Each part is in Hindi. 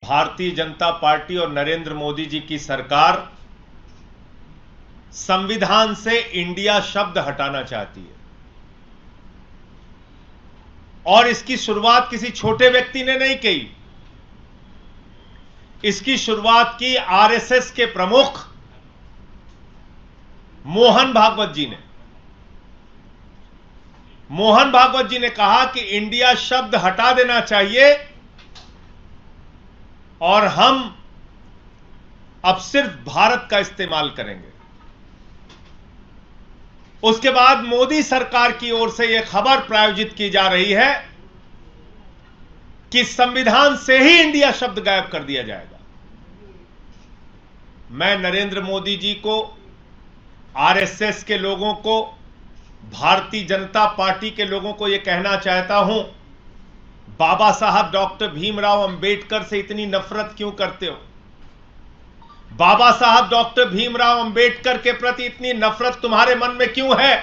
भारतीय जनता पार्टी और नरेंद्र मोदी जी की सरकार संविधान से इंडिया शब्द हटाना चाहती है। और इसकी शुरुआत किसी छोटे व्यक्ति ने नहीं की। इसकी शुरुआत की आरएसएस के प्रमुख मोहन भागवत जी ने। मोहन भागवत जी ने कहा कि इंडिया शब्द हटा देना चाहिए और हम अब सिर्फ भारत का इस्तेमाल करेंगे। उसके बाद मोदी सरकार की ओर से यह खबर प्रायोजित की जा रही है कि संविधान से ही इंडिया शब्द गायब कर दिया जाएगा। मैं नरेंद्र मोदी जी को, आरएसएस के लोगों को, भारतीय जनता पार्टी के लोगों को यह कहना चाहता हूं, बाबा साहब डॉक्टर भीमराव अंबेडकर से इतनी नफरत क्यों करते हो? बाबा साहब डॉक्टर भीमराव अंबेडकर के प्रति इतनी नफरत तुम्हारे मन में क्यों है?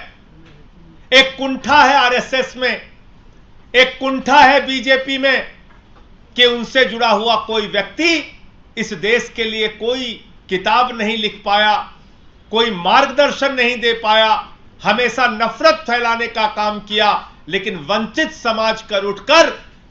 एक कुंठा है आरएसएस में, एक कुंठा है बीजेपी में कि उनसे जुड़ा हुआ कोई व्यक्ति इस देश के लिए कोई किताब नहीं लिख पाया, कोई मार्गदर्शन नहीं दे पाया, हमेशा नफरत फैलाने का काम किया। लेकिन वंचित समाज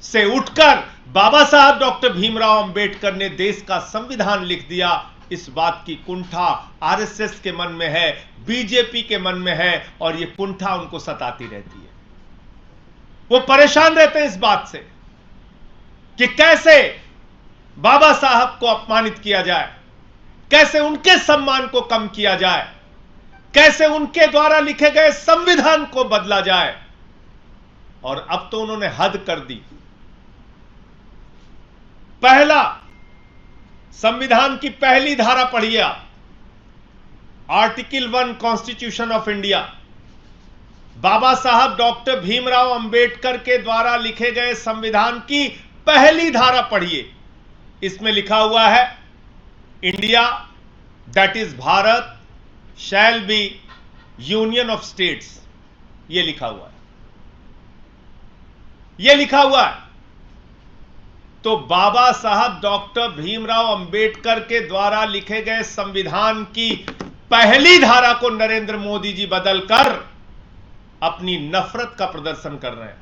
से उठकर बाबा साहब डॉक्टर भीमराव अंबेडकर ने देश का संविधान लिख दिया। इस बात की कुंठा आरएसएस के मन में है, बीजेपी के मन में है, और यह कुंठा उनको सताती रहती है। वो परेशान रहते हैं इस बात से कि कैसे बाबा साहब को अपमानित किया जाए, कैसे उनके सम्मान को कम किया जाए, कैसे उनके द्वारा लिखे गए संविधान को बदला जाए। और अब तो उन्होंने हद कर दी। पहला, संविधान की पहली धारा पढ़िए आप, आर्टिकल 1 कॉन्स्टिट्यूशन ऑफ इंडिया। बाबा साहब डॉक्टर भीमराव अंबेडकर के द्वारा लिखे गए संविधान की पहली धारा पढ़िए। इसमें लिखा हुआ है, India that is Bharat shall be union of states. यह लिखा हुआ है, यह लिखा हुआ है। तो बाबा साहब डॉक्टर भीमराव अंबेडकर के द्वारा लिखे गए संविधान की पहली धारा को नरेंद्र मोदी जी बदलकर अपनी नफरत का प्रदर्शन कर रहे हैं,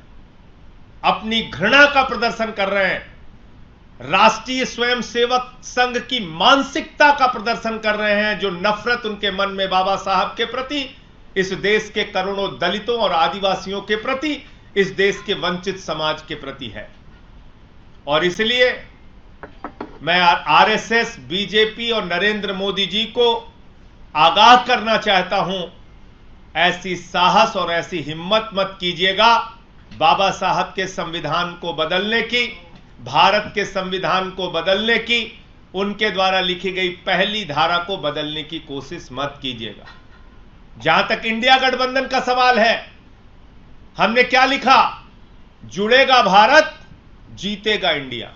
अपनी घृणा का प्रदर्शन कर रहे हैं, राष्ट्रीय स्वयंसेवक संघ की मानसिकता का प्रदर्शन कर रहे हैं, जो नफरत उनके मन में बाबा साहब के प्रति, इस देश के करोड़ों दलितों और आदिवासियों के प्रति, इस देश के वंचित समाज के प्रति है। और इसलिए मैं आरएसएस, बीजेपी और नरेंद्र मोदी जी को आगाह करना चाहता हूं, ऐसी साहस और ऐसी हिम्मत मत कीजिएगा बाबा साहब के संविधान को बदलने की, भारत के संविधान को बदलने की, उनके द्वारा लिखी गई पहली धारा को बदलने की कोशिश मत कीजिएगा। जहां तक इंडिया गठबंधन का सवाल है, हमने क्या लिखा? जुड़ेगा भारत, जीतेगा इंडिया।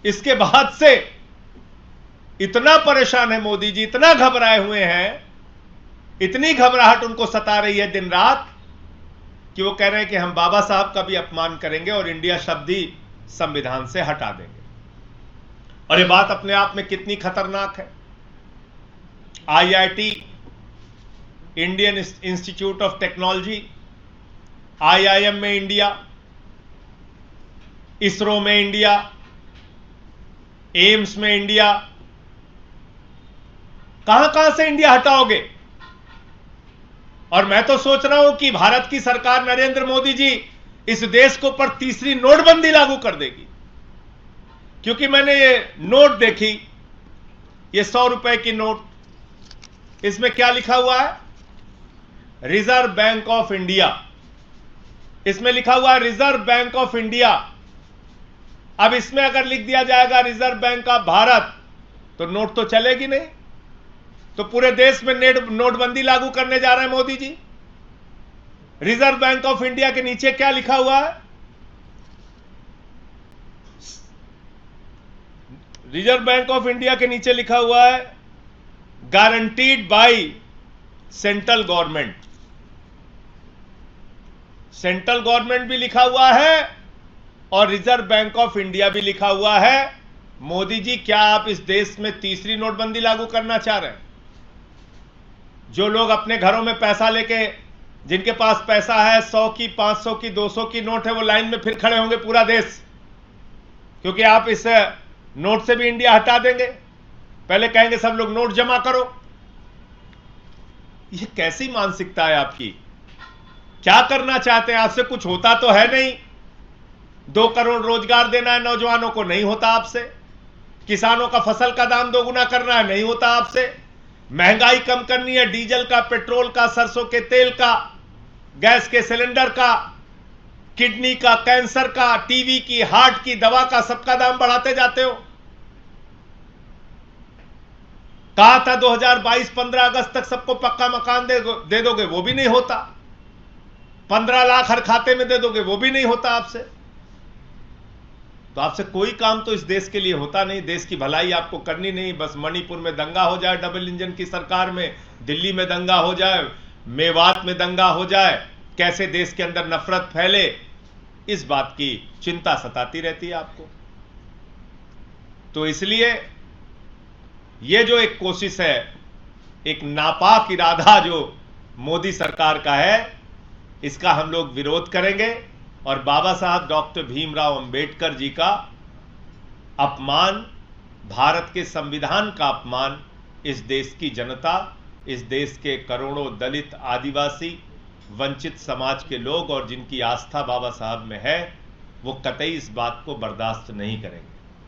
इसके बाद से इतना परेशान है मोदी जी, इतना घबराए हुए हैं, इतनी घबराहट उनको सता रही है दिन रात, कि वो कह रहे हैं कि हम बाबा साहब का भी अपमान करेंगे और इंडिया शब्द ही संविधान से हटा देंगे। और ये बात अपने आप में कितनी खतरनाक है। IIT, Indian institute of technology, IIM में इंडिया, इसरो में इंडिया, एम्स में इंडिया, कहां कहां से इंडिया हटाओगे? और मैं तो सोच रहा हूं कि भारत की सरकार, नरेंद्र मोदी जी, इस देश को पर तीसरी नोटबंदी लागू कर देगी। क्योंकि मैंने ये नोट देखी, ये 100 रुपए की नोट, इसमें क्या लिखा हुआ है? Reserve bank of India. इसमें लिखा हुआ है रिजर्व बैंक ऑफ इंडिया। अब इसमें अगर लिख दिया जाएगा रिजर्व बैंक ऑफ भारत, तो नोट तो चलेगी नहीं। तो पूरे देश में नोटबंदी लागू करने जा रहे हैं Modi ji. Reserve bank of India के नीचे क्या लिखा हुआ है? रिजर्व बैंक ऑफ इंडिया के नीचे लिखा हुआ है guaranteed by central government. Central government भी लिखा हुआ है और रिजर्व बैंक ऑफ इंडिया भी लिखा हुआ है। मोदी जी, क्या आप इस देश में तीसरी नोटबंदी लागू करना चाह रहे हैं? जो लोग अपने घरों में पैसा लेके, जिनके पास पैसा है 100 की, 500 की, 200 की नोट है, वो लाइन में फिर खड़े होंगे पूरा देश, क्योंकि आप इस नोट से भी इंडिया हटा देंगे। पहले कहेंगे सब लोग नोट जमा करो। ये कैसी मानसिकता है आपकी? क्या करना चाहते हैं? आपसे कुछ होता तो है नहीं। 2 करोड़ रोजगार देना है नौजवानों को, नहीं होता आपसे। किसानों का फसल का दाम दोगुना करना है, नहीं होता आपसे। महंगाई कम करनी है, डीजल का, पेट्रोल का, सरसों के तेल का, गैस के सिलेंडर का, किडनी का, कैंसर का, टीवी की, हार्ट की दवा का, सबका दाम बढ़ाते जाते हो। कहा था 2022 15 अगस्त तक सबको पक्का मकान दे दोगे, वो भी नहीं होता। 15 लाख हर खाते में दे दोगे, वो भी नहीं होता आपसे। तो आपसे कोई काम तो इस देश के लिए होता नहीं। देश की भलाई आपको करनी नहीं, बस मणिपुर में दंगा हो जाए डबल इंजन की सरकार में, दिल्ली में दंगा हो जाए, मेवात में दंगा हो जाए, कैसे देश के अंदर नफरत फैले, इस बात की चिंता सताती रहती है आपको। तो इसलिए यह जो एक कोशिश है, एक नापाक इरादा जो मोदी सरकार का है, इसका हम लोग विरोध करेंगे। और बाबा साहब डॉक्टर भीमराव अंबेडकर जी का अपमान, भारत के संविधान का अपमान, इस देश की जनता, इस देश के करोड़ों दलित, आदिवासी, वंचित समाज के लोग और जिनकी आस्था बाबा साहब में है, वो कतई इस बात को बर्दाश्त नहीं करेंगे।